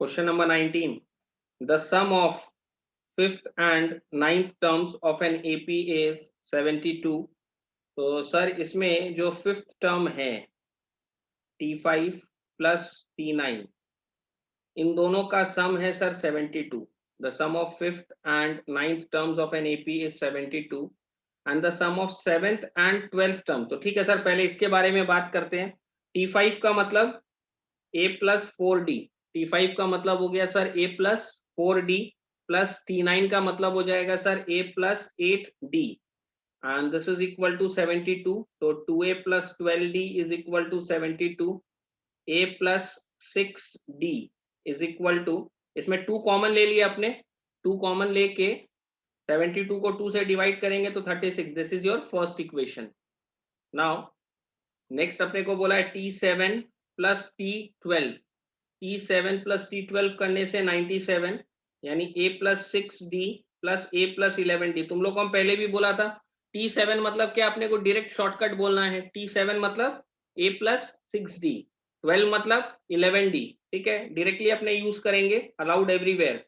Question number 19. The sum of fifth and ninth terms of an AP is 72. तो sir इसमें जो fifth term है T5 plus T9, इन दोनों का sum है sir 72. The sum of fifth and ninth terms of an AP is 72 and the sum of seventh and twelfth term. तो ठीक है सर, पहले इसके बारे में बात करते हैं. T5 का मतलब A प्लस 4D. T5 का मतलब हो गया sir A plus 4D plus T9 का मतलब हो जाएगा sir A plus 8D and this is equal to 72. So 2A plus 12D is equal to 72. A plus 6D is equal to, इसमें 2 common ले लिया आपने, 2 कॉमन लेके 72 को 2 से डिवाइड करेंगे तो 36. This is your first equation. Now next अपने को बोला है T7 plus T12. T7 plus T12 करने से 97, यानी A plus 6D plus A plus 11D. तुम लोग को हम पहले भी बोला था T7 मतलब क्या, अपने को डायरेक्ट शॉर्टकट बोलना है. T7 मतलब A प्लस 6D, 12 मतलब 11D. ठीक है, डायरेक्टली अपने यूज करेंगे, allowed everywhere.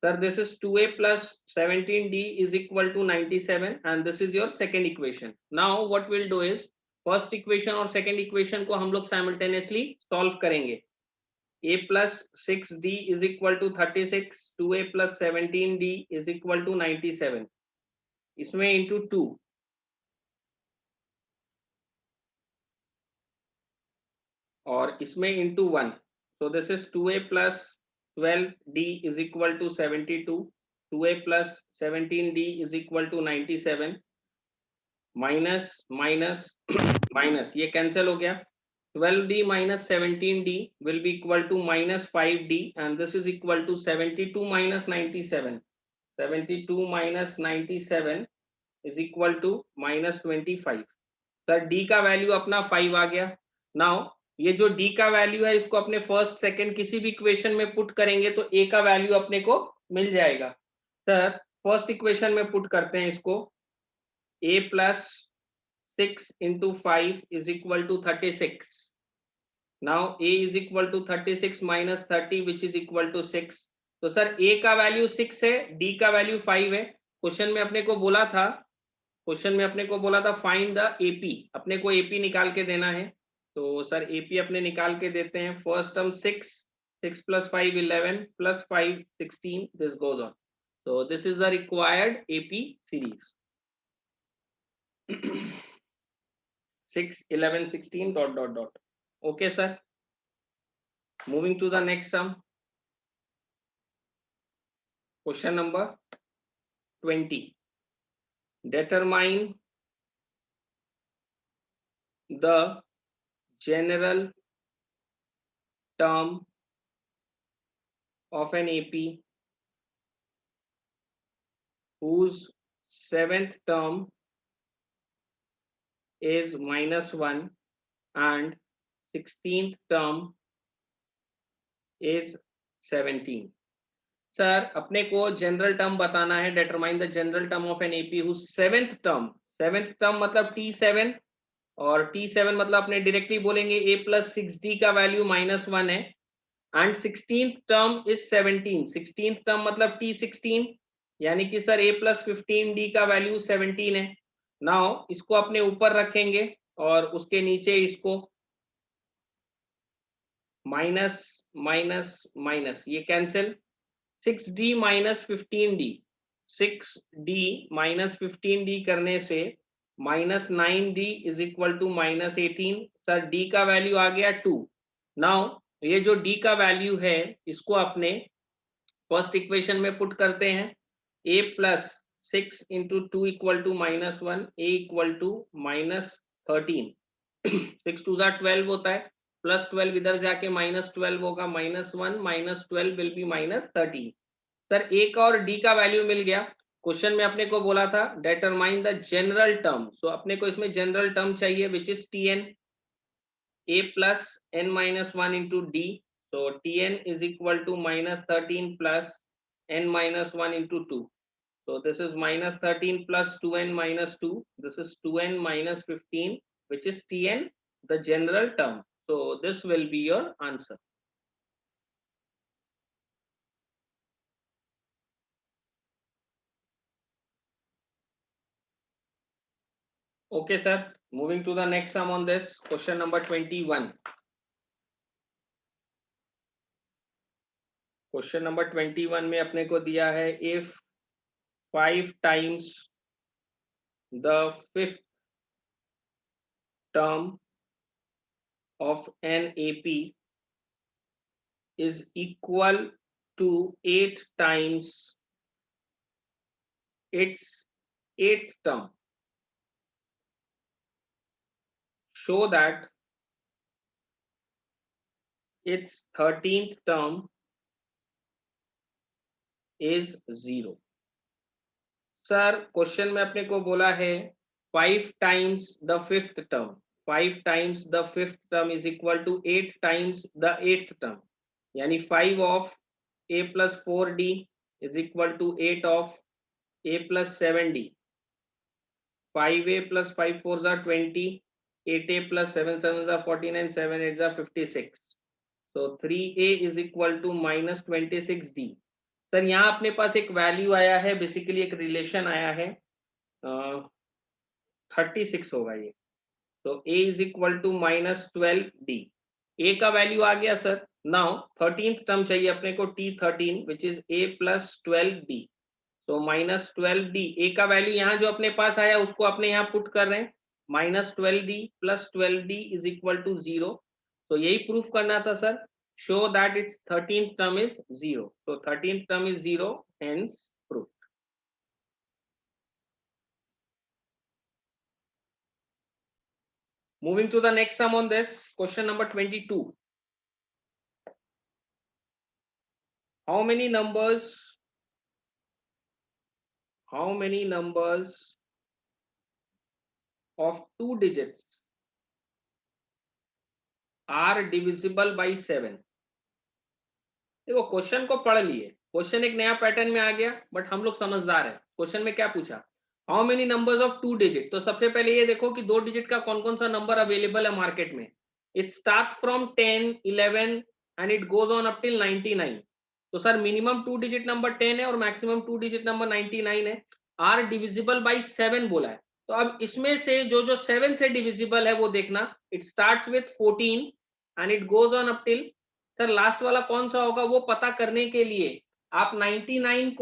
Sir this is 2A plus 17D is equal to 97 and this is your second equation. Now what will do is, first equation और second equation को हम लोग simultaneously solve करेंगे. A plus 6D is equal to 36, 2A plus 17D is equal to 97. इसमें into 2, और इसमें into 1. So this is 2A plus 12D is equal to 72, 2A plus 17D is equal to 97. Minus minus minus ये cancel हो गया. 12D minus 17D will be equal to minus 5D and this is equal to 72 minus 97. 72 minus 97 is equal to minus 25. Sir D का value अपना 5 आ गया. Now ये जो D का value है इसको अपने फर्स्ट सेकंड किसी भी इक्वेशन में पुट करेंगे तो A का वैल्यू अपने को मिल जाएगा. सर फर्स्ट इक्वेशन में पुट करते हैं इसको. A plus 6 into 5 is equal to 36. Now A is equal to 36 minus 30 which is equal to 6. तो सर A का वैल्यू 6 है, D का वैल्यू 5 है. क्वेश्चन में अपने को बोला था फाइंड द AP. अपने को AP निकाल के देना है. तो सर AP अपने निकाल के देते हैं. First term 6, 6 plus 5 11 plus 5 16. This goes on. So this is the required AP series. 6 11 16 dot dot dot. Okay sir, moving to the next sum. Question number 20. Determine the general term of an AP whose seventh term is -1 and 16th term is 17. Sir अपने को general term बताना है. Determine the general term of an AP whose seventh term मतलब T7, और T7 मतलब अपने directly बोलेंगे A plus 6D का वैल्यू -1 है and 16th term is 17. 16th term मतलब T16, यानी कि सर A plus 15D का वैल्यू 17 है. नाउ इसको अपने ऊपर रखेंगे और उसके नीचे इसको माइनस माइनस माइनस, ये cancel. 6D minus 15D, 6D minus 15D करने से -9D is equal to -18. Sir D का वैल्यू आ गया 2. नाउ ये जो D का वैल्यू है इसको अपने फर्स्ट इक्वेशन में पुट करते हैं. A plus 6 into 2 equal to -1, A equal to -13. 6 2 12 होता है, +12 इधर जाके -12 होगा, -1 -12 विल बी -13. सर A का और D का वैल्यू मिल गया. क्वेश्चन में अपने को बोला था डिटरमाइन द जनरल टर्म. सो अपने को इसमें जनरल टर्म चाहिए which is Tn. A plus n-1 into D. So Tn is equal to -13 plus n-1 into 2. So this is -13 plus 2n minus 2. This is 2n minus 15, which is Tn, the general term. So this will be your answer. Okay, sir. Moving to the next sum on this, question number 21. Question number 21 में अपने को दिया है if 5 times the fifth term of an AP is equal to 8 times its 8th term, show that its 13th term is 0. Sir question में अपने को बोला है 5 times the fifth term. 5 times the fifth term is equal to 8 times the 8th term. यानी 5 of a plus 4d is equal to 8 of a plus 7d. 5a plus 5 4s are 20. 8a plus 7 7s are 49. 7 8s are 56. So 3a is equal to minus 26d. Sir यहाँ अपने पास एक value आया है, basically एक relation आया है, 36 होगा ये. तो a is equal to -12d. a का वैल्यू आ गया सर. नाउ 13th टर्म चाहिए अपने को t13 which is a plus 12d. तो -12d a का वैल्यू यहाँ जो अपने पास आया उसको अपने यहाँ पुट कर रहे हैं. -12d plus 12d is equal to 0. तो यही प्रूफ करना था sir. Show that its 13th term is 0. So 13th term is 0, hence proved. Moving to the next sum on this, question number 22. How many numbers of 2 digits are divisible by 7? देखो question को पढ़ लिए, question एक नया pattern में आ गया, but हम लोग समझदार है. क्वेश्चन में क्या पूछा? How many numbers of 2 digit. तो सबसे पहले ये देखो कि 2 डिजिट का कौन कौन सा नंबर अवेलेबल है मार्केट में. It starts from 10 11 and it goes on up till 99. तो सर मिनिमम 2 डिजिट नंबर 10 है और मैक्सिमम 2 डिजिट नंबर 99 है. आर डिविजिबल बाई 7 बोला है. तो अब इसमें से जो 7 से डिविजिबल है वो देखना. It starts with 14 and it goes on up till. Sir last वाला कौन सा होगा वो पता करने के लिए आप 99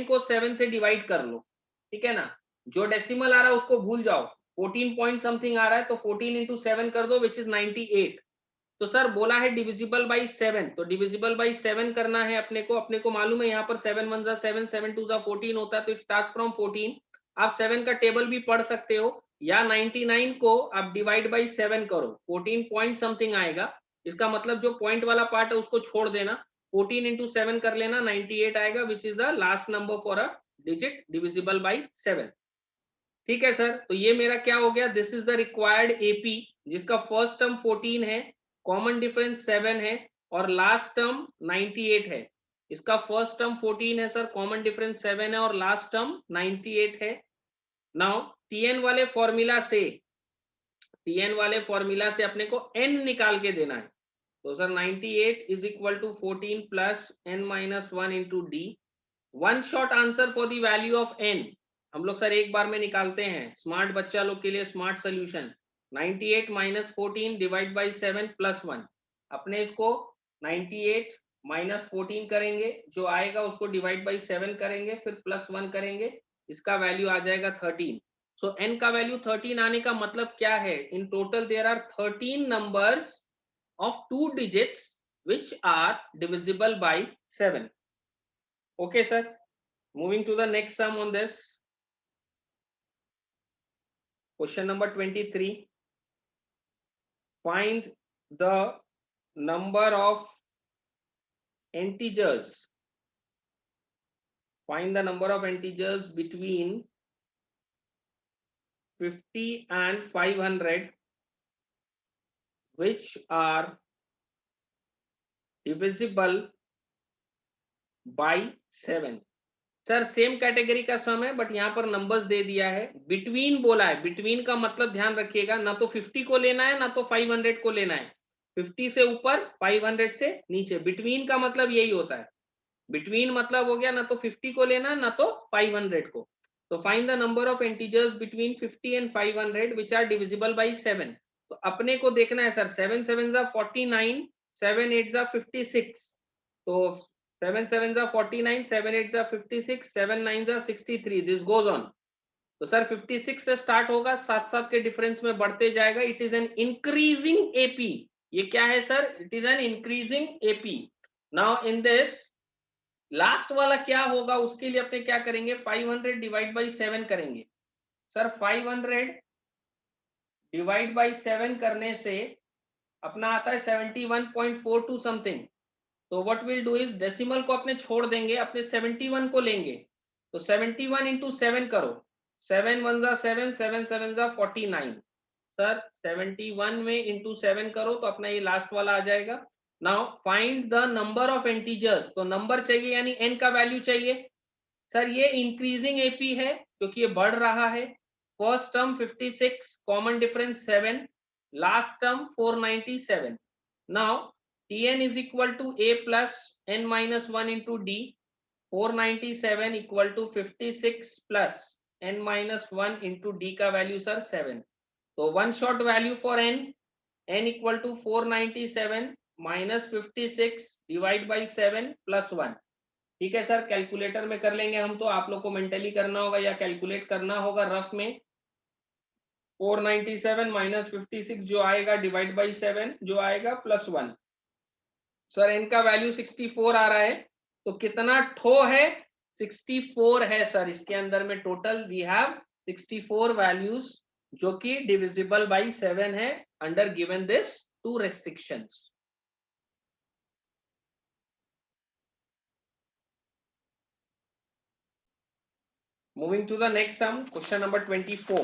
को 7 से डिवाइड कर लो. ठीक है ना. जो डेसिमल आ रहा है उसको भूल जाओ. 14 पॉइंट समथिंग आ रहा है तो 14 इंटू 7 कर दो विच इज 98. तो सर बोला है डिविजिबल बाई 7. तो डिविजिबल बाई 7 करना है अपने को मालूम है यहाँ पर 7 1 जा 7 7 2 जा 14 होता है. तो स्टार्ट फ्रॉम 14. आप 7 का टेबल भी पढ़ सकते हो या 99 को आप डिवाइड बाई 7 करो. 14 पॉइंट समथिंग आएगा. इसका मतलब जो पॉइंट वाला पार्ट है उसको छोड़ देना. 14 इंटू 7 कर लेना. 98 आएगा which is the last number for a digit divisible by 7. ठीक है सर. तो ये मेरा क्या हो गया? This is the required AP जिसका फर्स्ट टर्म 14 है, कॉमन डिफरेंस 7 है और लास्ट टर्म 98 है. इसका फर्स्ट टर्म 14 है सर, कॉमन डिफरेंस 7 है और लास्ट टर्म 98 है. नाउ टीएन वाले फॉर्मूला से अपने को n निकाल के देना है. तो sir 98 is equal to 14 plus n-1 into D. One shot answer for the value of n हम लोग सर एक बार में निकालते हैं. स्मार्ट बच्चा लोग के लिए smart solution. 98 minus 14 divide by 7 plus 1. अपने इसको 98 माइनस 14 करेंगे, जो आएगा उसको डिवाइड बाई 7 करेंगे, फिर प्लस 1 करेंगे. इसका वैल्यू आ जाएगा 13. सो n का वैल्यू 13 आने का मतलब क्या है? In total there are 13 numbers of 2 digits which are divisible by 7. Okay sir. Moving to the next sum on this, question number 23. Find the number of integers between 50 and 500 which are divisible by 7. Sir same category का sum है but यहाँ पर numbers they दिया है. Between बोला है. Between का मतलब ध्यान रखिएगा, ना तो 50 को लेना है ना तो 500 को लेना है. 50 से ऊपर 500 से नीचे. बिटवीन का मतलब यही होता है. बिटवीन मतलब हो गया ना तो 50 को लेना है ना तो 500 को. तो find the number of integers between 50 and 500 which are divisible by 7। तो अपने को देखना है सर, 7 7 जा 49, 7 8 जा 56, तो 7 7 जा 49, 7 8 जा 56, 7 9 जा 63, दिस गोज ऑन। तो सर 56 से स्टार्ट होगा, साथ साथ के डिफरेंस में बढ़ते जाएगा। It is an increasing AP. ये क्या है sir? It is an increasing AP. Now in this last वाला क्या होगा, उसके लिए अपने क्या करेंगे, 500 डिवाइड बाई 7 करेंगे। सर 500 डिवाइड बाई 7 करने से अपना आता है 71.42 समथिंग। तो what will do is decimal को अपने छोड़ देंगे, अपने 71 को लेंगे। तो 71 इंटू 7 करो, 7 1 जा 7, 7 7 जा 49। सर 71 में इंटू 7 करो तो अपना ये लास्ट वाला आ जाएगा। Now find the number of integers. तो नंबर चाहिए यानी n का वैल्यू चाहिए। सर ये इंक्रीजिंग एपी है क्योंकि ये बढ़ रहा है। First term 56, common difference 7, last term 497। Now Tn is equal to a plus n minus 1 into d, 497 equal to 56 plus n minus 1 into d का वैल्यू सर 7। तो one shot value for n equal to 497 minus 56 divide by 7 plus 1। ठीक है sir, calculator में कर लेंगे हम, तो आप लोग को मेंटली करना होगा या कैलकुलेट करना होगा रफ में। 497 माइनस 56 जो आएगा डिवाइड बाई 7 जो आएगा प्लस 1। सर n का वैल्यू 64 आ रहा है, तो कितना ठो है? 64 है सर। इसके अंदर में टोटल वी हैव 64 वैल्यूज जो कि डिविजिबल बाई 7 है under given this two restrictions. Moving to the next sum, question number 24।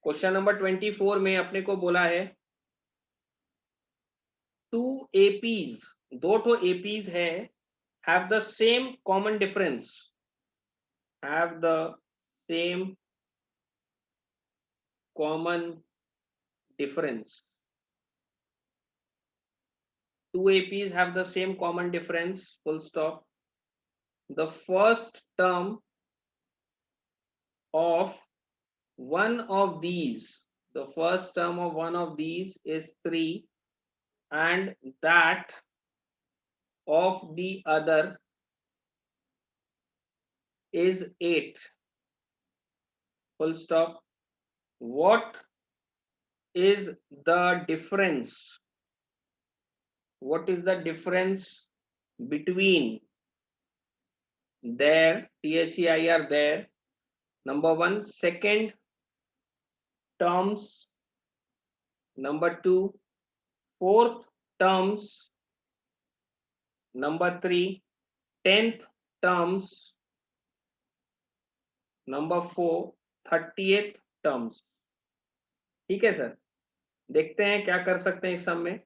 Question number 24 में अपने को बोला है टू एपीज, दो ठो एपीज है, have the same common difference, have the same common difference. Two APs have the same common difference, full stop. The first term of one of these, the first term of one of these is 3, and that of the other is 8, full stop. What is the difference? What is the difference between their, THEIR, there, number 1 second terms, number 2 fourth terms, number 3 10th terms, number 4 30th terms। ठीक है sir, देखते हैं क्या कर सकते हैं इस sum में।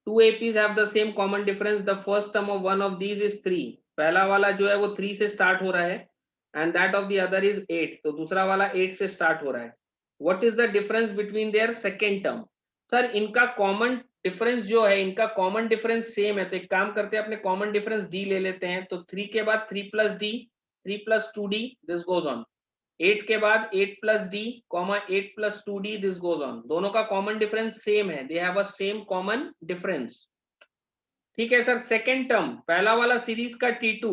Two APs have the same common difference, the first term of one of these is 3। पहला वाला जो है वो 3 से स्टार्ट हो रहा है, and that of the other is 8, तो दूसरा वाला 8 से स्टार्ट हो रहा है। What is the difference between there second term? Sir इनका कॉमन डिफरेंस जो है, इनका कॉमन डिफरेंस सेम है, तो एक काम करते हैं अपने कॉमन डिफरेंस डी ले लेते हैं। तो 3 के बाद 3 plus D, 3 plus 2d, this goes on. 8 के बाद 8 plus D, 8 plus 2d, this goes on. दोनों का कॉमन डिफरेंस सेम है, they have a same common difference. ठीक है सर, सेकेंड टर्म पहला वाला सीरीज का T2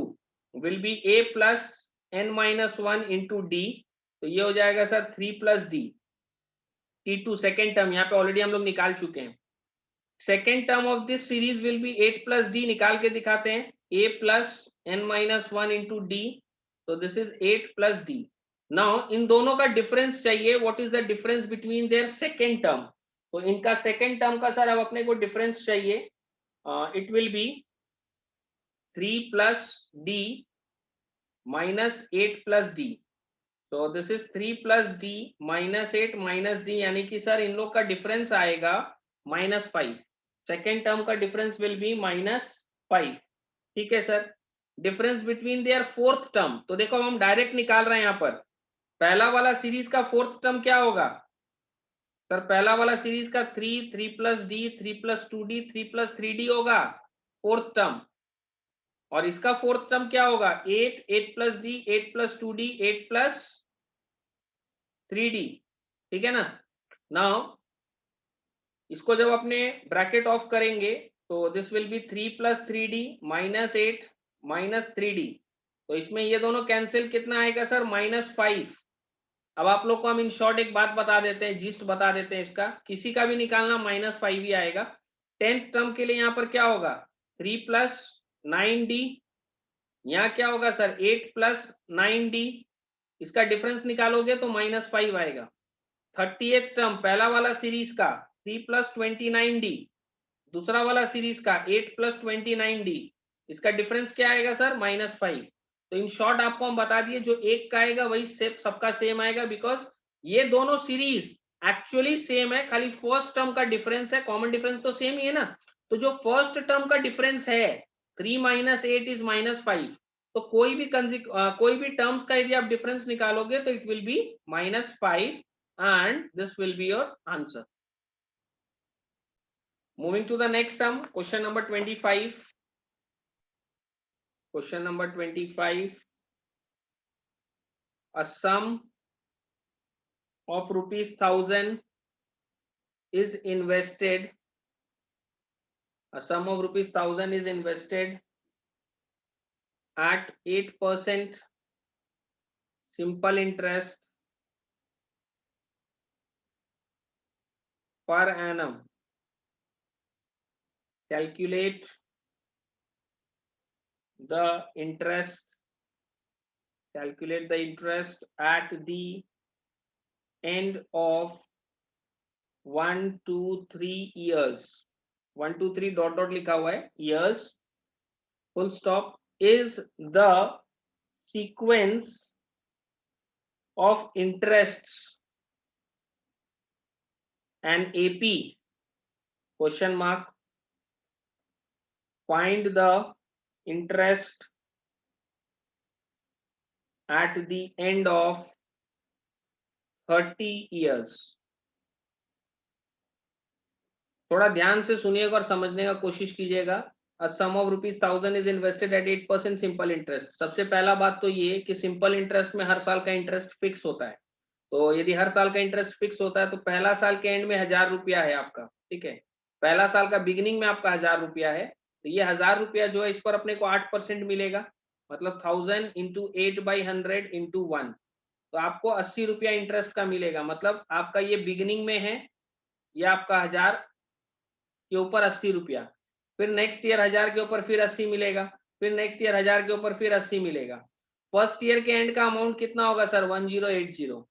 will be a plus n minus 1 into d, तो ये हो जाएगा sir 3 plus d. T2 second term यहाँ पे ऑलरेडी हम लोग निकाल चुके हैं। Second term of this series will be 8 plus d, निकाल के दिखाते हैं, a plus n minus 1 into d, तो this is 8 plus d. Now इन दोनों का डिफरेंस चाहिए, what is the difference between there second term. तो इनका सेकेंड टर्म का सर अब अपने को डिफरेंस चाहिए, it will be 3 plus d minus 8 plus d, तो this is 3 plus d minus 8 minus d, यानी कि सर इन लोग का डिफरेंस आएगा -5। सेकेंड टर्म का डिफरेंस विल बी -5। ठीक है sir, difference between their fourth term, तो देखो हम डायरेक्ट निकाल रहे हैं यहाँ पर। पहला वाला सीरीज का फोर्थ टर्म क्या होगा सर? पहला वाला सीरीज का 3 plus D, 3 plus 2d, 3 plus 3d होगा फोर्थ टर्म। और इसका फोर्थ टर्म क्या होगा 8, 8 plus D, 8 plus 2d, 8 plus 3d, ठीक है ना। नाउ इसको जब अपने ब्रैकेट ऑफ करेंगे तो this will be 3 plus 3d minus 8 minus 3d, तो इसमें ये दोनों कैंसिल, कितना आएगा सर -5। अब आप लोग को हम इन शॉर्ट एक बात बता देते हैं, जिस्ट बता देते हैं इसका, किसी का भी निकालना -5 ही आएगा। 10th टर्म के लिए यहाँ पर क्या होगा 3 प्लस 9d, यहाँ क्या होगा सर 8 प्लस 9d, इसका डिफरेंस निकालोगे तो -5 आएगा। 30th टर्म पहला वाला सीरीज का 3 प्लस 29d, दूसरा वाला सीरीज का 8 प्लस 29d, इसका डिफरेंस क्या आएगा सर -5। तो इन शॉर्ट आपको हम बता दिए जो एक का आएगा वही सबका सेम आएगा, बिकॉज ये दोनों सीरीज एक्चुअली सेम है, खाली फर्स्ट टर्म का डिफरेंस है, कॉमन डिफरेंस तो सेम ही है ना। तो जो फर्स्ट टर्म का डिफरेंस है 3 माइनस 8 इज -5, तो कोई भी टर्म्स का यदि आप डिफरेंस निकालोगे तो it will be -5 and this will be your answer. Moving to the next sum, question number 25. Question number 25. A sum of ₹1,000 is invested. A sum of ₹1,000 is invested at 8% simple interest per annum. Calculate the interest. Calculate the interest at the end of 1 2 3 years. 1 2 3 dot dot लिखा हुआ है, years full stop is the sequence of interests and AP question mark. Find the interest at the end of 30 years. थोड़ा ध्यान से सुनिएगा और समझने का कोशिश कीजिएगा। A sum of ₹1,000 is invested at 8% simple interest. सबसे पहला बात तो ये कि सिंपल इंटरेस्ट में हर साल का इंटरेस्ट फिक्स होता है, तो यदि हर साल का इंटरेस्ट फिक्स होता है तो पहला साल के एंड में 1000 रुपया है आपका, ठीक है। पहला साल का बिगिनिंग में आपका 1000 रुपया है, तो ये 1000 रुपया जो है इस पर अपने को 8% मिलेगा, मतलब 1000 इंटू 8/100 इंटू 1, तो आपको 80 रुपया इंटरेस्ट का मिलेगा। मतलब आपका ये बिगिनिंग में है, ये आपका 1000 के ऊपर 80 रुपया, फिर नेक्स्ट ईयर 1000 के ऊपर फिर 80 मिलेगा, फिर नेक्स्ट ईयर 1000 के ऊपर फिर 80 मिलेगा। फर्स्ट ईयर के एंड का अमाउंट कितना होगा सर 1080।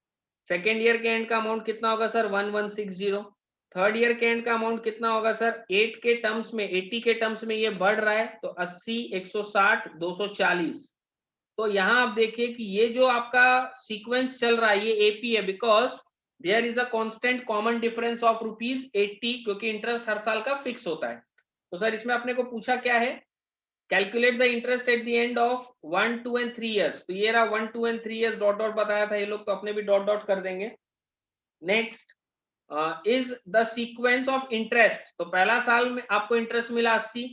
सेकेंड ईयर के एंड का अमाउंट कितना होगा सर 1160। थर्ड ईयर के एंड का अमाउंट कितना होगा सर 8 के टर्म्स में, 80 के टर्म्स में ये बढ़ रहा है, तो 80 160 240। तो यहाँ आप देखिए कि ये जो आपका सीक्वेंस चल रहा है ये एपी है, because there is a constant common difference of ₹80, क्योंकि इंटरेस्ट हर साल का फिक्स होता है। तो सर इसमें अपने को पूछा क्या है, calculate the interest at the end of 1 2 and 3 years, तो ये रहा 1 2 एंड 3 इयर्स डॉट डॉट बताया था ये लोग, तो अपने भी डॉट डॉट कर देंगे। Next is the sequence of interest, तो पहला साल में आपको इंटरेस्ट मिला 80,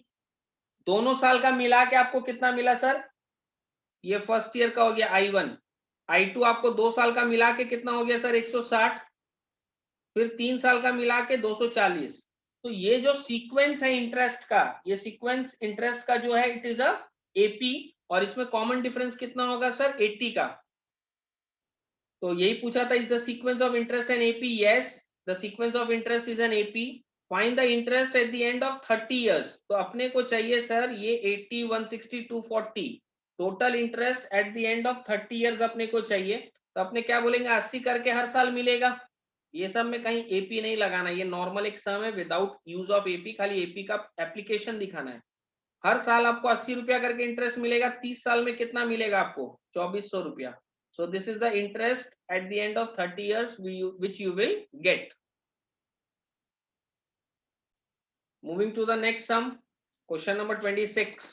दोनों साल का मिला के आपको कितना मिला सर, ये फर्स्ट ईयर का हो गया I1, I2 आपको 2 साल का मिला के कितना हो गया सर 160, फिर 3 साल का मिला के 240। तो ये जो सीक्वेंस है इंटरेस्ट का, ये सीक्वेंस इंटरेस्ट का जो है इट इज अ एपी, और इसमें कॉमन डिफरेंस कितना होगा सर 80 का। तो यही पूछा था, is the sequence of interest an AP, yes the sequence of interest is an AP. Find the interest at the end of 30 years, तो अपने को चाहिए सर ये 80 160 240 total interest at the end of 30 years अपने को चाहिए। तो अपने क्या बोलेंगे 80 करके हर साल मिलेगा, ये सब में कहीं एपी नहीं लगाना, ये नॉर्मल एक सम है विदाउट यूज ऑफ एपी, खाली एपी का एप्लीकेशन दिखाना है। हर साल आपको 80 रुपया करके इंटरेस्ट मिलेगा, 30 साल में कितना मिलेगा आपको 2400 रुपया। So this is the interest at the end of 30 years which you will get. Moving to the next sum, question number 26.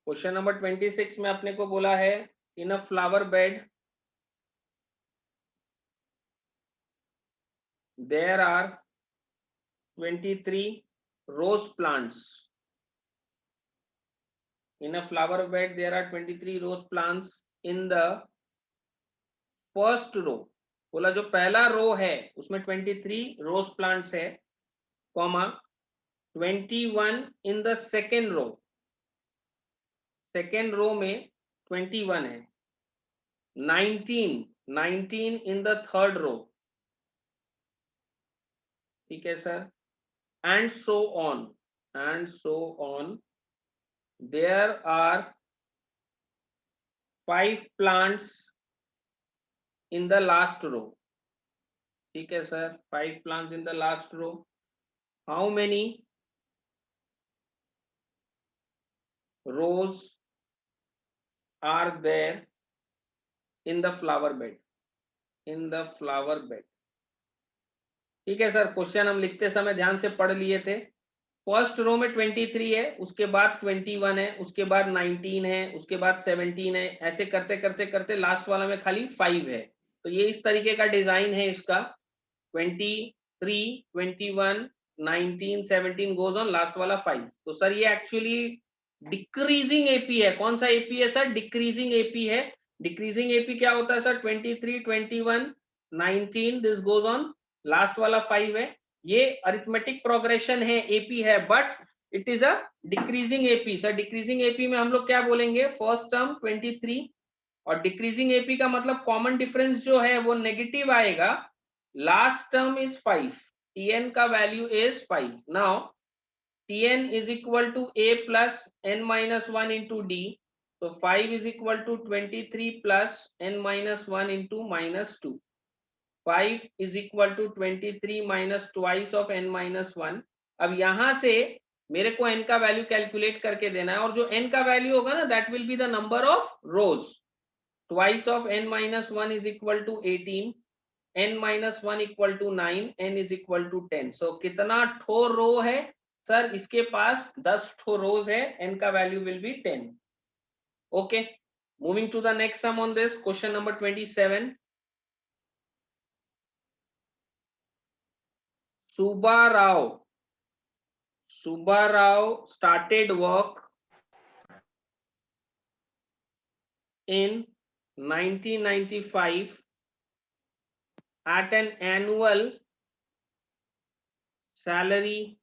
Question number 26 में अपने को बोला है in a flower bed there are 23 rose plants. In a flower bed, there are 23 rose plants in the first row. बोला जो पहला रो है उसमें 23 रोज प्लांट्स है, comma 21 in the second row, second row में 21 है, 19 इन द थर्ड रो, ठीक है sir, and so on, there are 5 plants in the last row, ठीक है sir, 5 plants in the last row. How many rows are there in the flower bed, in the flower bed. ठीक है sir, question हम लिखते समय ध्यान से पढ़ लिए थे. फर्स्ट रो में 23 है, उसके बाद 21 है, उसके बाद 19 है, उसके बाद 17 है, ऐसे करते करते करते लास्ट वाला में खाली 5 है. तो ये इस तरीके का डिजाइन है इसका, 23, 21, 19, 17 गोज ऑन, लास्ट वाला 5. तो सर ये एक्चुअली डिक्रीजिंग एपी है. कौन सा एपी है सर? डिक्रीजिंग एपी है. डिक्रीजिंग एपी क्या होता है sir? 23, 21, 19, this goes on, last वाला 5 है. ये अरिथमेटिक प्रोग्रेशन है, एपी है, but it is a decreasing AP. Sir decreasing AP में हम लोग क्या बोलेंगे? फर्स्ट टर्म 23, और डिक्रीजिंग एपी का मतलब कॉमन डिफरेंस जो है वो नेगेटिव आएगा. लास्ट टर्म इज 5, tn का value is 5. Now tn is equal to a plus n minus 1 into d. So 5 is equal to 23 plus n minus 1 into minus 2. 5 is equal to 23 minus twice of n minus 1. अब यहाँ से मेरे को n का value calculate करके देना है, और जो n का वैल्यू होगा ना, that will be the number of rose. Twice of n minus 1 is equal to 18, n minus 1 equal to 9, n is equal to 10. So कितना ठो रो है सर? इसके पास 10 ठो रोज है, n का value will be 10. Okay, moving to the next sum on this, question number 27. Subba Rao started work in 1995 at an annual salary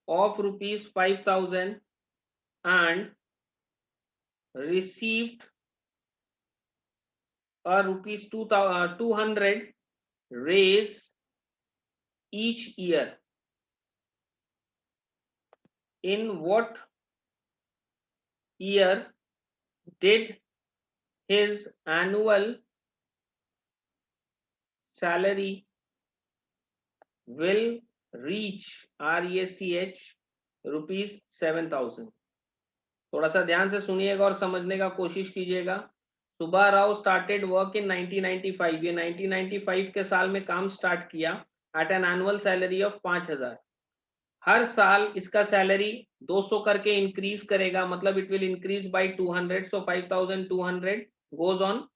of rupees 5,000 and received a rupees 200 raise each year. In what year did his annual salary will reach rupees 7,000? थोड़ा सा ध्यान से सुनिएगा और समझने का कोशिश कीजिएगा. Subba Rao started work in 1995. ये 1995 के साल में काम स्टार्ट किया at an annual salary of 5,000. हर साल इसका सैलरी 200 करके इंक्रीज करेगा, मतलब it will increase by 200. So 5,200 goes on.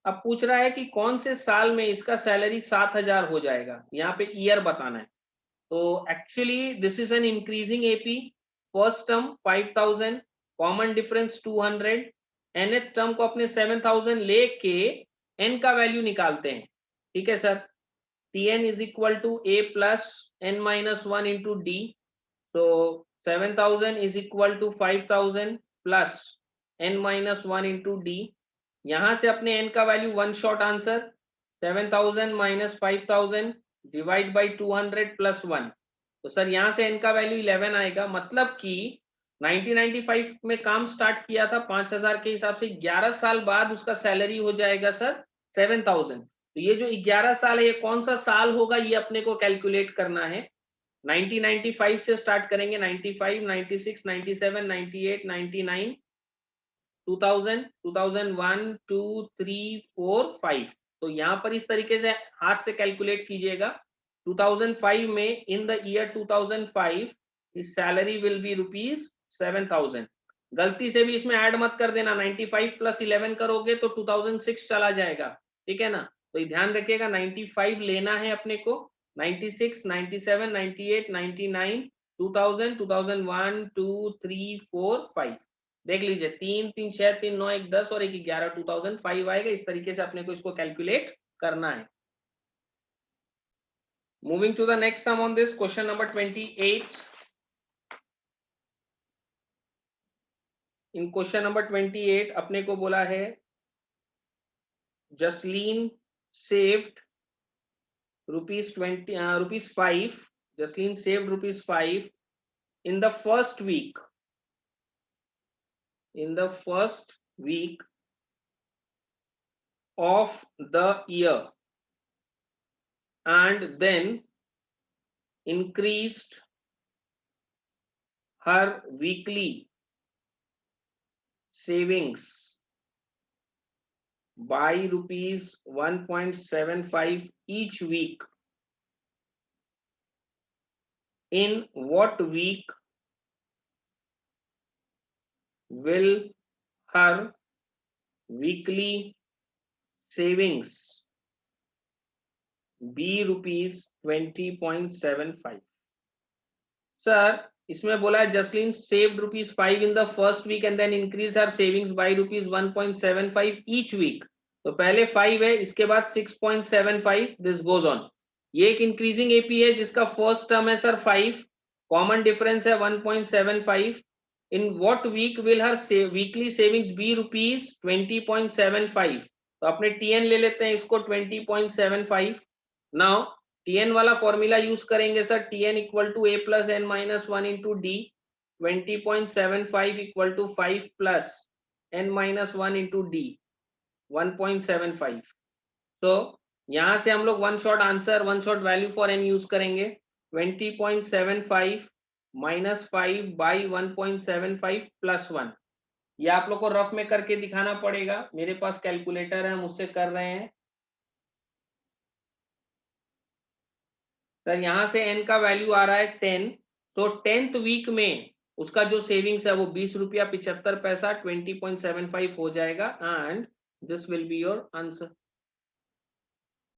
अब पूछ रहा है कि कौन से साल में इसका सैलरी 7,000 हो जाएगा, यहाँ पे ईयर बताना है. तो actually this is an increasing AP. First term 5,000, common difference 200, nth term को अपने 7,000 लेके n का वैल्यू निकालते हैं. ठीक है sir. tn is equal to a plus n minus 1 into d. So 7,000 is equal to 5,000 plus n minus 1 into d. यहां से अपने n का value one shot answer, 7,000 minus 5,000 divide by 200 plus 1. तो सर यहाँ से n का value 11 आएगा. मतलब कि 1995 में काम स्टार्ट किया था 5,000 के हिसाब से, 11 साल बाद उसका सैलरी हो जाएगा सर 7,000. तो ये जो 11 साल है, ये कौन सा साल होगा, ये अपने को कैलकुलेट करना है. 1995 से स्टार्ट करेंगे. 95, 96, 97, 98, 99, 2000, 2001, 2, 3, 4, 5. तो यहाँ पर इस तरीके से हाथ से कैलकुलेट कीजिएगा. 2005 में, in the year 2005 his salary will be rupees 7,000. गलती से भी इसमें ऐड मत कर देना. 95 प्लस 11 करोगे तो 2006 चला जाएगा. ठीक है ना. तो ध्यान रखिएगा 95 लेना है अपने को. 96, 97, 98, 99, 2000, 2001, 2, 3, 4, 5 देख लीजिए 3, 3, 6, 3, 9, 1, 10 और 1, 11, 2005 आएगा। इस तरीके से अपने को इसको कैलकुलेट करना है। Moving to the next sum on this question number 28। In question number 28 अपने को बोला है Jasleen saved rupees 5. Jasleen saved rupees 5 in the first week. In the first week of the year, and then increased her weekly savings by rupees 1.75 each week. In what week will her weekly savings be rupees 20.75? Sir इसमें बोला है Jasleen saved rupees 5 in the first week and then increase her savings by rupees 1.75 each week. तो पहले 5 है, इसके बाद 6.75, this goes on. ये एक इंक्रीजिंग एपी है जिसका फर्स्ट टर्म है सर 5, कॉमन डिफरेंस है 1.75। In what week will her weekly savings be rupees 20.75? तो अपने टीएन ले लेते हैं इसको 20.75। नाउ टीएन वाला फॉर्मूला यूज करेंगे sir, TN equal to A plus N minus 1 into D. 20.75 equal to 5 plus N minus 1 into D 1.75। तो यहां से हम लोग one shot answer, one shot value for N use करेंगे। 20.75 माइनस 5 बाई 1.75 प्लस 1। ये आप लोग को रफ में करके दिखाना पड़ेगा, मेरे पास कैलकुलेटर है, हम उससे कर रहे हैं। सर यहाँ से एन का वैल्यू आ रहा है 10, तो 10th वीक में उसका जो सेविंग्स है वो 20 रुपया 75 पैसा 20.75 हो जाएगा, and this will be your answer.